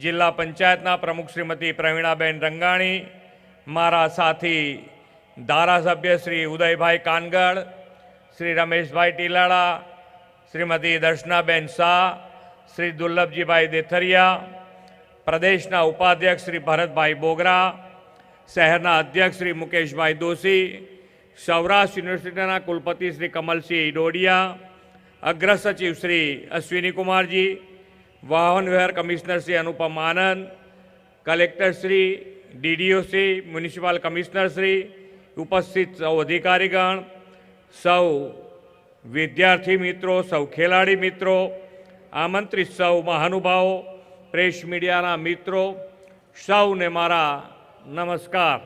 જિલ્લા પંચાયતના પ્રમુખ શ્રીમતી પ્રવીણાબેન રંગાણી, મારા સાથી ધારાસભ્ય શ્રી ઉદયભાઈ કાનગડ, શ્રી રમેશભાઈ ટીલાળા, શ્રીમતી દર્શનાબેન શાહ, શ્રી દુર્લભજીભાઈ દેથરિયા, પ્રદેશના ઉપાધ્યક્ષ શ્રી ભરતભાઈ બોગરા, શહેરના અધ્યક્ષ શ્રી મુકેશભાઈ દોશી, સૌરાષ્ટ્ર યુનિવર્સિટીના કુલપતિ શ્રી કમલસિંહ ડોડિયા, અગ્રસચિવ શ્રી અશ્વિની કુમારજી, વાહન વ્યવહાર commissioner Shri Anupam Anand, collector Shri, DDO Shri, municipal commissioner Shri, ઉપસ્થિત સૌ અધિકારીગણ, સૌ વિદ્યાર્થી મિત્રો, સૌ ખેલાડી મિત્રો, આમંત્રિત સૌ મહાનુભાવો, પ્રેસ મીડિયાના મિત્રો, સૌને મારા નમસ્કાર.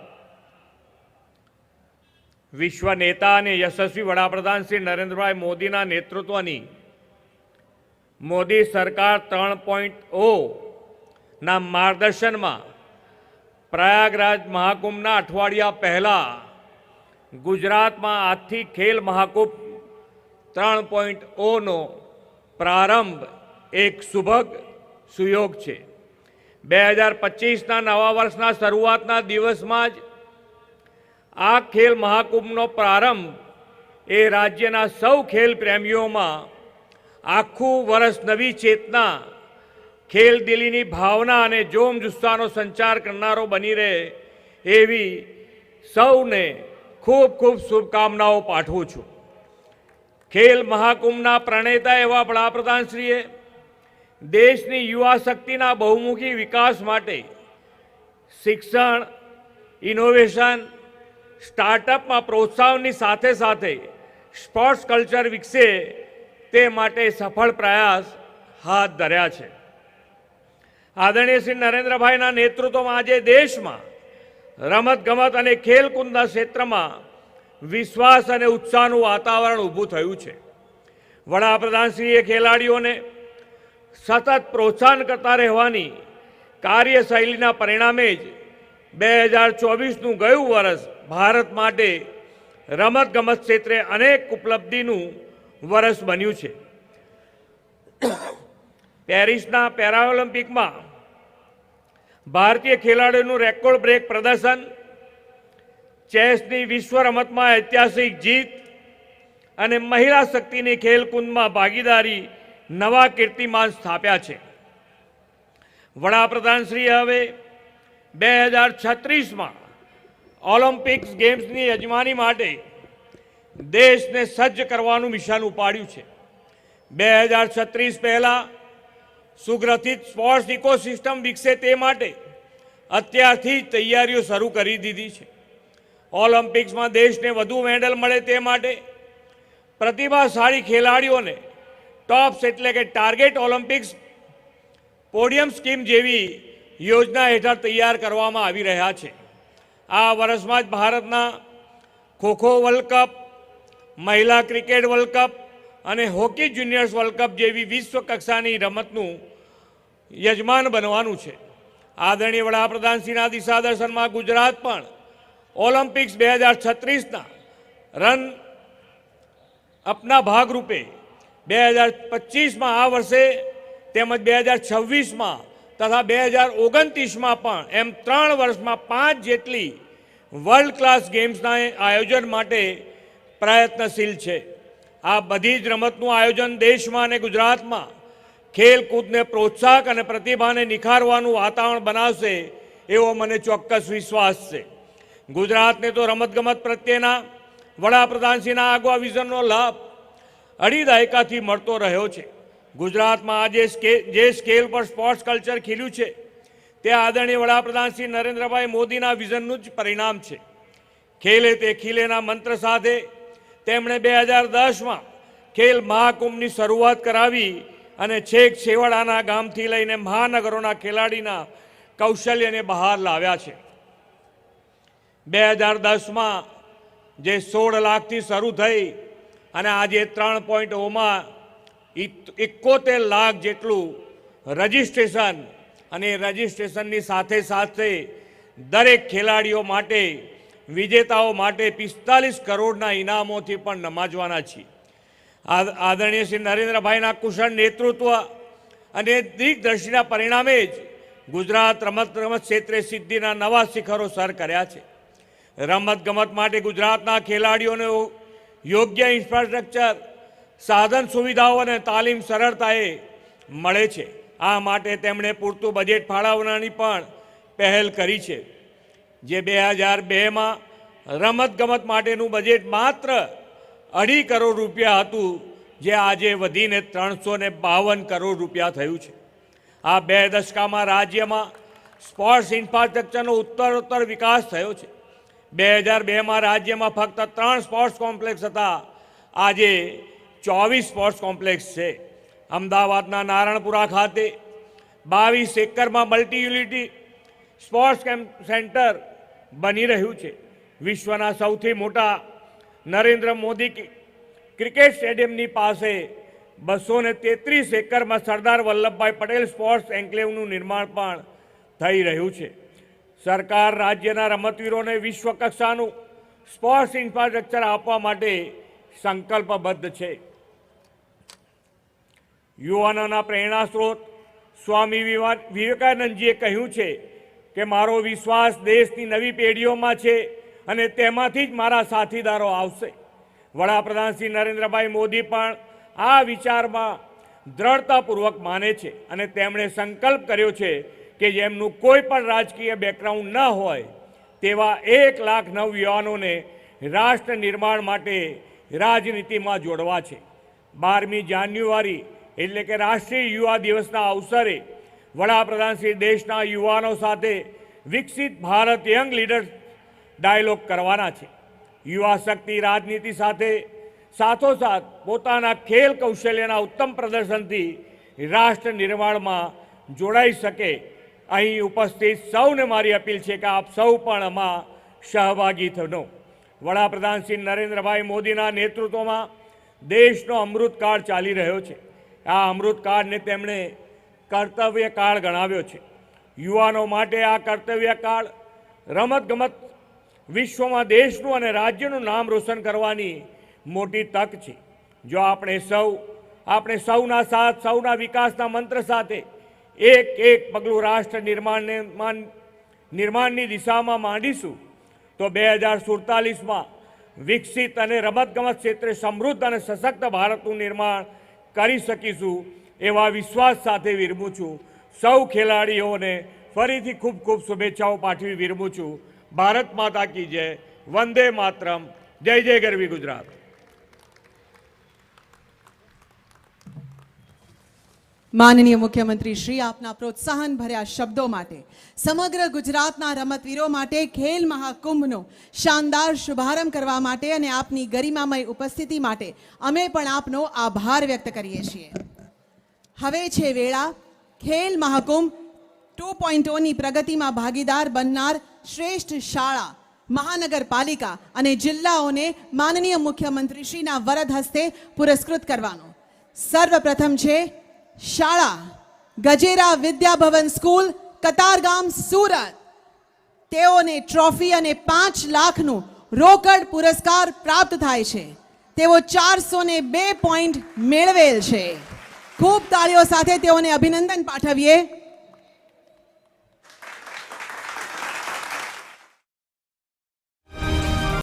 વિશ્વ નેતા અને યશસ્વી વડાપ્રધાન શ્રી નરેન્દ્રભાઈ મોદીના નેતૃત્વની મોદી સરકાર 3.0ના માર્ગદર્શનમાં પ્રયાગરાજ મહાકુંભના અઠવાડિયા પહેલા ગુજરાતમાં આજથી ખેલ મહાકુંભ 3.0નો પ્રારંભ એક સુયોગ છે. 2025ના નવા વર્ષના શરૂઆતના દિવસમાં જ આ ખેલ મહાકુંભનો પ્રારંભ એ રાજ્યના સૌ ખેલ પ્રેમીઓમાં આખું વર્ષ નવી ચેતના, ખેલદિલીની ભાવના અને જોમ જુસ્સાનો સંચાર કરનારો બની રહે એવી સૌને ખૂબ ખૂબ શુભકામનાઓ પાઠવું છું. ખેલ મહાકુંભના પ્રણેતા એવા વડાપ્રધાનશ્રીએ દેશની યુવા શક્તિના બહુમુખી વિકાસ માટે શિક્ષણ, ઇનોવેશન, સ્ટાર્ટઅપમાં પ્રોત્સાહનની સાથે સાથે સ્પોર્ટ્સ કલ્ચર વિકસે તે માટે સફળ પ્રયાસ હાથ ધર્યા છે. આદરણીય શ્રી નરેન્દ્રભાઈના નેતૃત્વમાં આજે દેશમાં રમતગમત અને ખેલકૂદના ક્ષેત્રમાં વિશ્વાસ અને ઉત્સાહનું વાતાવરણ ઊભું થયું છે. વડાપ્રધાનશ્રીએ ખેલાડીઓને સતત પ્રોત્સાહન કરતા રહેવાની કાર્યશૈલીના પરિણામે જ 2024નું ગયું વર્ષ ભારત માટે રમતગમત ક્ષેત્રે અનેક ઉપલબ્ધિનું વર્ષ બન્યું છે. પેરિસના પેરાઓલિમ્પિકમાં ભારતીય ખેલાડીઓનું રેકોર્ડ બ્રેક પ્રદર્શન, ચેસની વિશ્વ રમતમાં ઐતિહાસિક જીત અને મહિલા શક્તિની ખેલકૂદમાં ભાગીદારી નવા કીર્તિમાન સ્થાપ્યા છે. વડાપ્રધાનશ્રીએ હવે 2036માં ઓલિમ્પિક્સ ગેમ્સની યજમાની માટે દેશને સજ્જ કરવાનું મિશન ઉપાડ્યું છે. 2036 પહેલાં સુગ્રથિત સ્પોર્ટ્સ ઇકોસિસ્ટમ વિકસે તે માટે અત્યારથી જ તૈયારીઓ શરૂ કરી દીધી છે. ઓલિમ્પિક્સમાં દેશને વધુ મેડલ મળે તે માટે પ્રતિભાશાળી ખેલાડીઓને ટોપ્સ એટલે કે ટાર્ગેટ ઓલિમ્પિક્સ પોડિયમ સ્કીમ જેવી યોજના હેઠળ તૈયાર કરવામાં આવી રહ્યા છે. આ વર્ષમાં જ ભારતના ખોખો વર્લ્ડ કપ, મહિલા ક્રિકેટ વર્લ્ડ કપ અને હોકી જુનિયર્સ વર્લ્ડ કપ જેવી વિશ્વ કક્ષાની રમતનું યજમાન બનવાનું છે. આદરણીય વડાપ્રધાનશ્રીના દિશાદર્શનમાં ગુજરાત પણ ઓલિમ્પિક્સ 2036ના રન અપના ભાગરૂપે 2025માં આ વર્ષે તેમજ 2026માં તથા 2029માં પણ એમ 3 વર્ષમાં 5 જેટલી વર્લ્ડ ક્લાસ ગેમ્સના આયોજન માટે પ્રયત્નશીલ છે. આ બધી જ રમતનું આયોજન દેશમાં અને ગુજરાતમાં ખેલકૂદને પ્રોત્સાહક અને પ્રતિભાને નિખારવાનું વાતાવરણ બનાવશે એવો મને ચોક્કસ વિશ્વાસ છે. ગુજરાતને તો રમતગમત પ્રત્યેના વડાપ્રધાનશ્રીના આગવા વિઝનનો લાભ 2.5 દાયકાથી મળતો રહ્યો છે. ગુજરાતમાં આજે જે સ્કેલ પર સ્પોર્ટ્સ કલ્ચર ખીલ્યું છે તે આદરણીય વડાપ્રધાન શ્રી નરેન્દ્રભાઈ મોદીના વિઝનનું જ પરિણામ છે. ખેલે તે ખીલેના મંત્ર સાથે તેમણે 2010માં ખેલ મહાકુંભની શરૂઆત કરાવી અને છેક છેવાડાના ગામથી લઈને મહાનગરોના ખેલાડીના કૌશલ્યને બહાર લાવ્યા છે. 2010માં જે 16 લાખથી શરૂ થઈ અને આજે 3.0માં 71 લાખ જેટલું રજિસ્ટ્રેશન, અને રજિસ્ટ્રેશનની સાથે સાથે દરેક ખેલાડીઓ માટે, વિજેતાઓ માટે 45 કરોડના ઇનામોથી પણ નમાજવાના છીએ. આદરણીય શ્રી નરેન્દ્રભાઈના કુશળ નેતૃત્વ અને દીર્ઘદ્રષ્ટિના પરિણામે જ ગુજરાત રમતગમત ક્ષેત્રે સિદ્ધિના નવા શિખરો સર કર્યા છે. રમતગમત માટે ગુજરાતના ખેલાડીઓને યોગ્ય ઇન્ફ્રાસ્ટ્રક્ચર, સાધન સુવિધાઓ અને તાલીમ સરળતાએ મળે છે. આ માટે તેમણે પૂરતું બજેટ ફાળવવાની પણ પહેલ કરી છે. જે 2002માં રમતગમત માટેનું બજેટ માત્ર 2.5 કરોડ રૂપિયા હતું, જે આજે વધીને 352 કરોડ રૂપિયા થયું છે. આ 2 દશકામાં રાજ્યમાં સ્પોર્ટ્સ ઇન્ફ્રાસ્ટ્રક્ચરનો ઉત્તરોત્તર વિકાસ થયો છે. 2002માં રાજ્યમાં ફક્ત 3 સ્પોર્ટ્સ કોમ્પ્લેક્સ હતા, આજે 24 સ્પોર્ટ્સ કોમ્પ્લેક્સ છે. અમદાવાદના નારણપુરા ખાતે 22 એકરમાં મલ્ટી યુટિલિટી સ્પોર્ટ્સ સેન્ટર બની રહ્યું છે. વિશ્વના સૌથી મોટા નરેન્દ્ર મોદી ક્રિકેટ સ્ટેડિયમની પાસે 233 એકરમાં સરદાર વલ્લભભાઈ પટેલ સ્પોર્ટ્સ એન્કલેવનું નિર્માણ પણ થઈ રહ્યું છે. સરકાર રાજ્યના રમતવીરોને વિશ્વ કક્ષાનું સ્પોર્ટ્સ ઇન્ફ્રાસ્ટ્રક્ચર આપવા માટે સંકલ્પબદ્ધ છે. યુવાનોના પ્રેરણા સ્ત્રોત સ્વામી વિવેકાનંદજીએ કહ્યું છે કે મારો વિશ્વાસ દેશની નવી પેઢીઓમાં છે અને તેમાંથી જ મારા સાથીદારો આવશે. વડાપ્રધાન શ્રી નરેન્દ્રભાઈ મોદી પણ આ વિચારમાં દ્રઢતાપૂર્વક માને છે અને તેમણે સંકલ્પ કર્યો છે કે જેમનું કોઈ પણ રાજકીય બેકગ્રાઉન્ડ ન હોય તેવા 1 લાખ નવયુવાનોને રાષ્ટ્ર નિર્માણ માટે રાજનીતિમાં જોડવા છે. 12મી જાન્યુઆરી એટલે કે રાષ્ટ્રીય યુવા દિવસના અવસરે વડાપ્રધાન શ્રી દેશના યુવાનો સાથે વિકસિત ભારત યંગ લીડર્સ ડાયલોગ કરવાના છે. યુવા શક્તિ રાજનીતિ સાથે સાથોસાથ પોતાના ખેલ કૌશલ્યના ઉત્તમ પ્રદર્શનથી રાષ્ટ્ર નિર્માણમાં જોડાઈ શકે. અહીં ઉપસ્થિત સૌને મારી અપીલ છે કે આપ સૌ પણ આમાં સહભાગી થજો. વડાપ્રધાન શ્રી નરેન્દ્રભાઈ મોદીના નેતૃત્વમાં દેશનો અમૃતકાળ ચાલી રહ્યો છે. આ અમૃતકાળને તેમણે કર્તવ્યકાળ ગણાવ્યો છે. યુવાનો માટે આ કર્તવ્યકાળ રમતગમત વિશ્વમાં દેશનું અને રાજ્યનું નામ રોશન કરવાની મોટી તક છે. જો આપણે સૌના સાથ, સૌના વિકાસના મંત્ર સાથે એક પગલું રાષ્ટ્ર નિર્માણની દિશામાં માંડીશું તો 2047માં વિકસિત અને રમતગમત ક્ષેત્રે સમૃદ્ધ અને સશક્ત ભારતનું નિર્માણ કરી શકીશું એવા વિશ્વાસ સાથે વિરમું છું. સૌ ખેલાડીઓને ફરીથી ખૂબ ખૂબ શુભેચ્છાઓ પાઠવી વિરમું છું. ભારત માતા કી જય. વંદે માતરમ. જય જય ગરવી ગુજરાત. માનનીય મુખ્યમંત્રી શ્રી, આપના પ્રોત્સાહન ભર્યા શબ્દો માટે, સમગ્ર ગુજરાતના રમતવીરો માટે ખેલ મહાકુંભનો શાનદાર શુભારંભ કરવા માટે અને આપની ગરિમામય ઉપસ્થિતિ માટે અમે પણ આપનો આભાર વ્યક્ત કરીએ છીએ. હવે છે વેળા ખેલ મહાકુંભ 2.0ની પ્રગતિમાં ભાગીદાર બનનાર શ્રેષ્ઠ શાળા, મહાનગરપાલિકા અને જિલ્લાઓને માનનીય મુખ્યમંત્રી શ્રીના વરદ હસ્તે પુરસ્કૃત કરવાનો. સર્વપ્રથમ છે શાળા ગજેરા વિદ્યાભવન સ્કૂલ, કતારગામ, સુરત. તેઓને ટ્રોફી અને 5 લાખનું રોકડ પુરસ્કાર પ્રાપ્ત થાય છે. તેઓ 402 પોઈન્ટ મેળવેલ છે. ખૂબ તાળીઓ સાથે તેઓને અભિનંદન પાઠવીએ.